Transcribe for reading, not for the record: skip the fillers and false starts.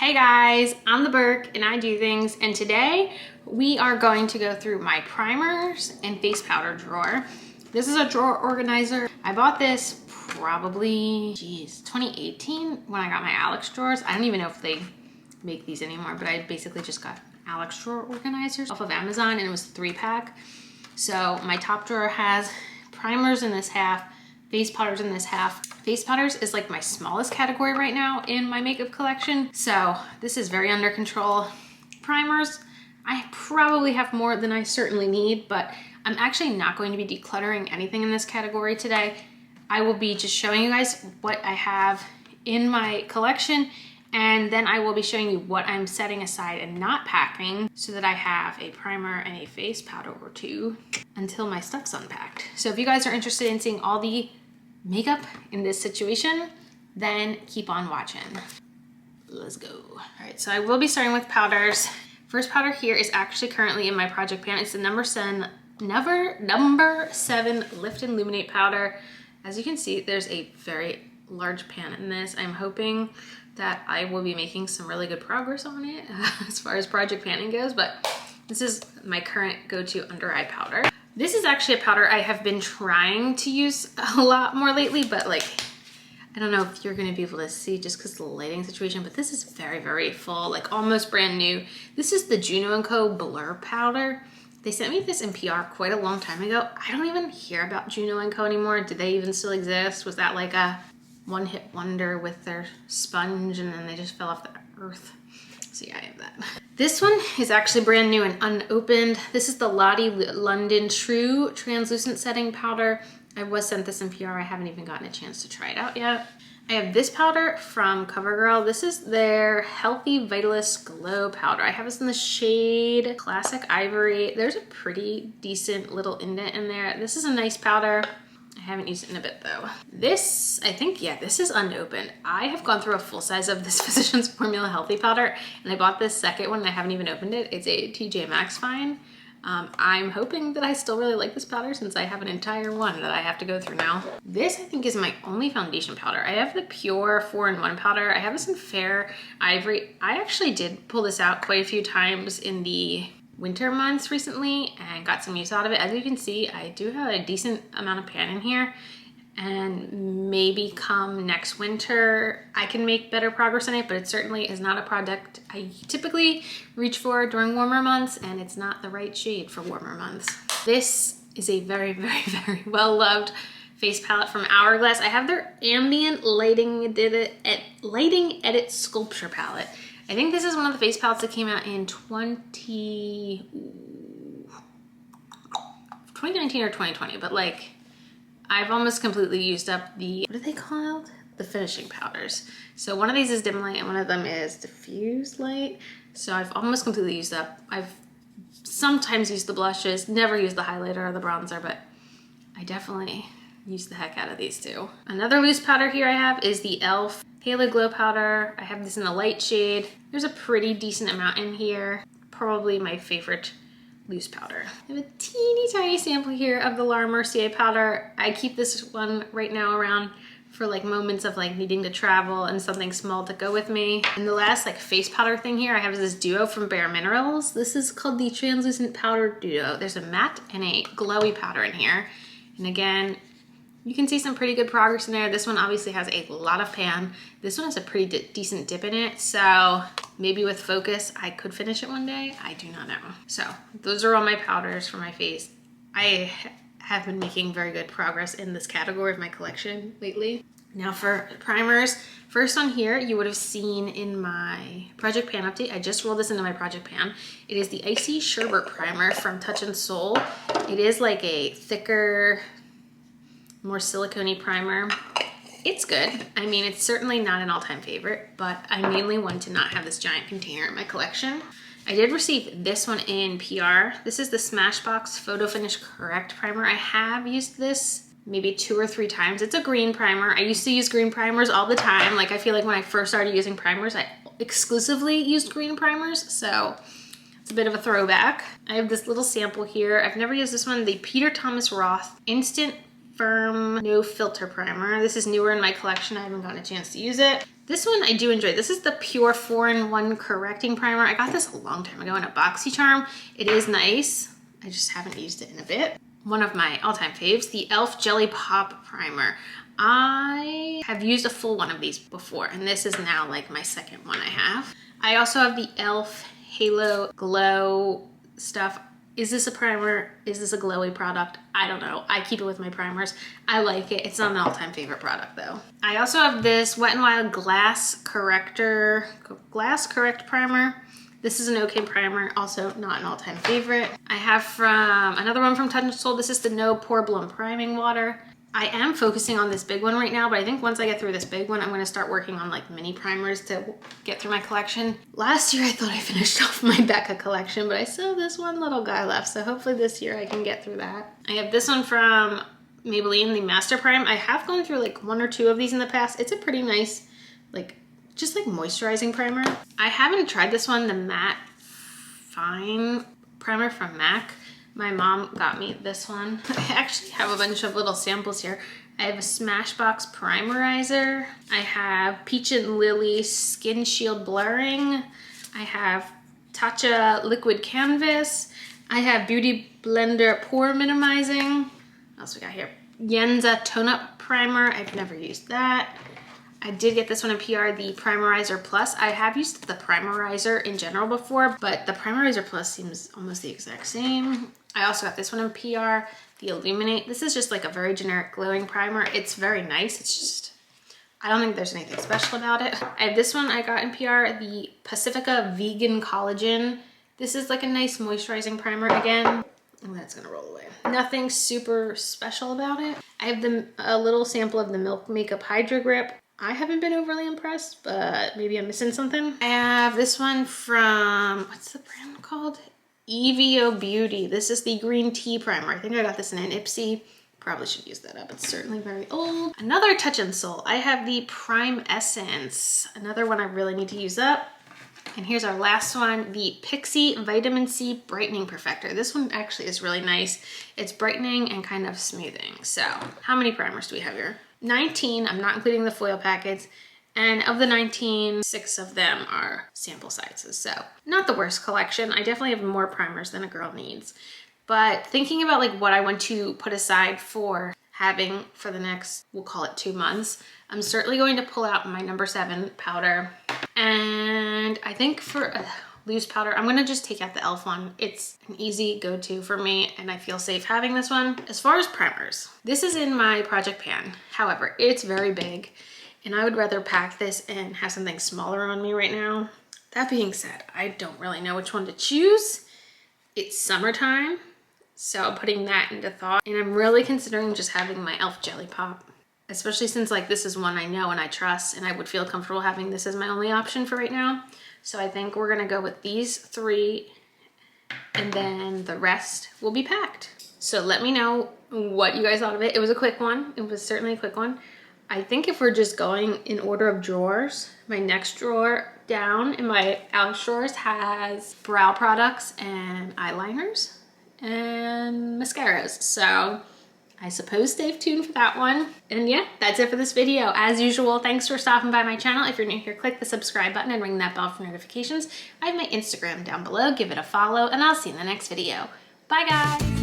Hey guys, I'm the Burke and I do things, and today we are going to go through my primers and face powder drawer. This is a drawer organizer. I bought this probably, 2018 when I got my Alex drawers. I don't even know if they make these anymore, but I basically just got Alex drawer organizers off of Amazon, and it was a 3-pack. So my top drawer has primers in this half, face powders in this half. Face powders is like my smallest category right now in my makeup collection, so this is very under control. Primers, I probably have more than I certainly need, but I'm actually not going to be decluttering anything in this category today. I will be just showing you guys what I have in my collection, and then I will be showing you what I'm setting aside and not packing so that I have a primer and a face powder or two until my stuff's unpacked. So if you guys are interested in seeing all the makeup in this situation, then keep on watching. Let's go. All right, so I will be starting with powders. First powder here is actually currently in my project pan. It's the number 7 Lift and Illuminate powder. As you can see, there's a very large pan in this. I'm hoping that I will be making some really good progress on it as far as project panning goes, but this is my current go-to under eye powder. This is actually a powder I have been trying to use a lot more lately, but like, I don't know if you're gonna be able to see just because of the lighting situation, but this is very, very full, like almost brand new. This is the Juno & Co. Blur powder. They sent me this in PR quite a long time ago. I don't even hear about Juno & Co. anymore. Do they even still exist? Was that like a one-hit wonder with their sponge and then they just fell off the earth? So yeah, I have that. This one is actually brand new and unopened. This is the Lottie London True Translucent Setting Powder. I was sent this in PR. I haven't even gotten a chance to try it out yet. I have this powder from CoverGirl. This is their Healthy Vitalist Glow Powder. I have this in the shade Classic Ivory. There's a pretty decent little indent in there. This is a nice powder. I haven't used it in a bit though. This, I think, yeah, this is unopened. I have gone through a full size of this Physicians Formula Healthy Powder, and I bought this second one and I haven't even opened it. It's a TJ Maxx find. I'm hoping that I still really like this powder since I have an entire one that I have to go through now. This, I think, is my only foundation powder. I have the Pure 4-in-1 powder. I have this in Fair Ivory. I actually did pull this out quite a few times in the winter months recently and got some use out of it. As you can see, I do have a decent amount of pan in here, and maybe come next winter I can make better progress on it, but it certainly is not a product I typically reach for during warmer months, and it's not the right shade for warmer months. This is a very, very, very well-loved face palette from Hourglass. I have their Ambient Lighting Edit Sculpture palette. I think this is one of the face palettes that came out in 2019 or 2020, but like, I've almost completely used up the, what are they called? The finishing powders. So one of these is dim light and one of them is diffuse light. So I've almost completely used up. I've sometimes used the blushes, never used the highlighter or the bronzer, but I definitely use the heck out of these two. Another loose powder here I have is the e.l.f. Halo Glow Powder. I have this in the light shade. There's a pretty decent amount in here. Probably my favorite loose powder. I have a teeny tiny sample here of the Laura Mercier powder. I keep this one right now around for like moments of like needing to travel and something small to go with me. And the last like face powder thing here, I have this duo from Bare Minerals. This is called the Translucent Powder Duo. There's a matte and a glowy powder in here. And again, you can see some pretty good progress in there. This one obviously has a lot of pan. This one has a pretty decent dip in it. So maybe with focus, I could finish it one day. I do not know. So those are all my powders for my face. I have been making very good progress in this category of my collection lately. Now for primers, first on here, you would have seen in my Project Pan update, I just rolled this into my Project Pan. It is the Icy Sherbet Primer from Touch in Soul. It is like a thicker, more silicone-y primer. It's good. I mean, it's certainly not an all-time favorite, but I mainly want to not have this giant container in my collection. I did receive this one in PR. This is the Smashbox Photo Finish Correct Primer. I have used this maybe 2 or 3 times. It's a green primer. I used to use green primers all the time. Like, I feel like when I first started using primers, I exclusively used green primers, so it's a bit of a throwback. I have this little sample here. I've never used this one, the Peter Thomas Roth Instant Firm No Filter Primer. This is newer in my collection. I haven't gotten a chance to use it. This one I do enjoy. This is the Pure 4-in-1 Correcting Primer. I got this a long time ago in a BoxyCharm. It is nice. I just haven't used it in a bit. One of my all-time faves, the e.l.f. Jelly Pop Primer. I have used a full one of these before, and this is now like my second one I have. I also have the e.l.f. Halo Glow stuff. Is this a primer? Is this a glowy product? I don't know. I keep it with my primers. I like it. It's not an all-time favorite product though. I also have this Wet n Wild Glass Correct Primer. This is an okay primer, also not an all-time favorite. I have from another one from Touch in Sol. This is the No Pore Bloom Priming Water. I am focusing on this big one right now, but I think once I get through this big one, I'm gonna start working on like mini primers to get through my collection. Last year, I thought I finished off my Becca collection, but I still have this one little guy left. So hopefully this year I can get through that. I have this one from Maybelline, the Master Prime. I have gone through like 1 or 2 of these in the past. It's a pretty nice, like, just like moisturizing primer. I haven't tried this one, the Matte Fine Primer from MAC. My mom got me this one. I actually have a bunch of little samples here. I have a Smashbox Primerizer. I have Peach and Lily Skin Shield Blurring. I have Tatcha Liquid Canvas. I have Beauty Blender Pore Minimizing. What else we got here? Yenza Tone Up Primer. I've never used that. I did get this one in PR, the Primerizer Plus. I have used the Primerizer in general before, but the Primerizer Plus seems almost the exact same. I also got this one in PR, the Illuminate. This is just like a very generic glowing primer. It's very nice. It's just, I don't think there's anything special about it. I have this one I got in PR, the Pacifica Vegan Collagen. This is like a nice moisturizing primer again. And that's gonna roll away. Nothing super special about it. I have a little sample of the Milk Makeup Hydro Grip. I haven't been overly impressed, but maybe I'm missing something. I have this one from, what's the brand called? EVO Beauty. This is the green tea primer. I think I got this in an Ipsy. Probably should use that up. It's certainly very old. Another Touch in Sol. I have the Prime Essence. Another one I really need to use up. And here's our last one, the Pixi Vitamin C Brightening Perfector. This one actually is really nice. It's brightening and kind of smoothing. So how many primers do we have here? 19, I'm not including the foil packets. And of the 19, 6 of them are sample sizes. So not the worst collection. I definitely have more primers than a girl needs. But thinking about like what I want to put aside for having for the next, we'll call it 2 months, I'm certainly going to pull out my number 7 powder. And I think for a loose powder, I'm gonna just take out the e.l.f. one. It's an easy go-to for me and I feel safe having this one. As far as primers, this is in my project pan. However, it's very big and I would rather pack this and have something smaller on me right now. That being said, I don't really know which one to choose. It's summertime, so I'm putting that into thought. And I'm really considering just having my e.l.f. Jelly Pop, especially since like this is one I know and I trust and I would feel comfortable having this as my only option for right now. So I think we're gonna go with these 3 and then the rest will be packed. So let me know what you guys thought of it. It was a quick one. It was certainly a quick one. I think if we're just going in order of drawers, my next drawer down in my ouch drawers has brow products and eyeliners and mascaras. So I suppose stay tuned for that one. And yeah, that's it for this video. As usual, thanks for stopping by my channel. If you're new here, click the subscribe button and ring that bell for notifications. I have my Instagram down below. Give it a follow and I'll see you in the next video. Bye guys.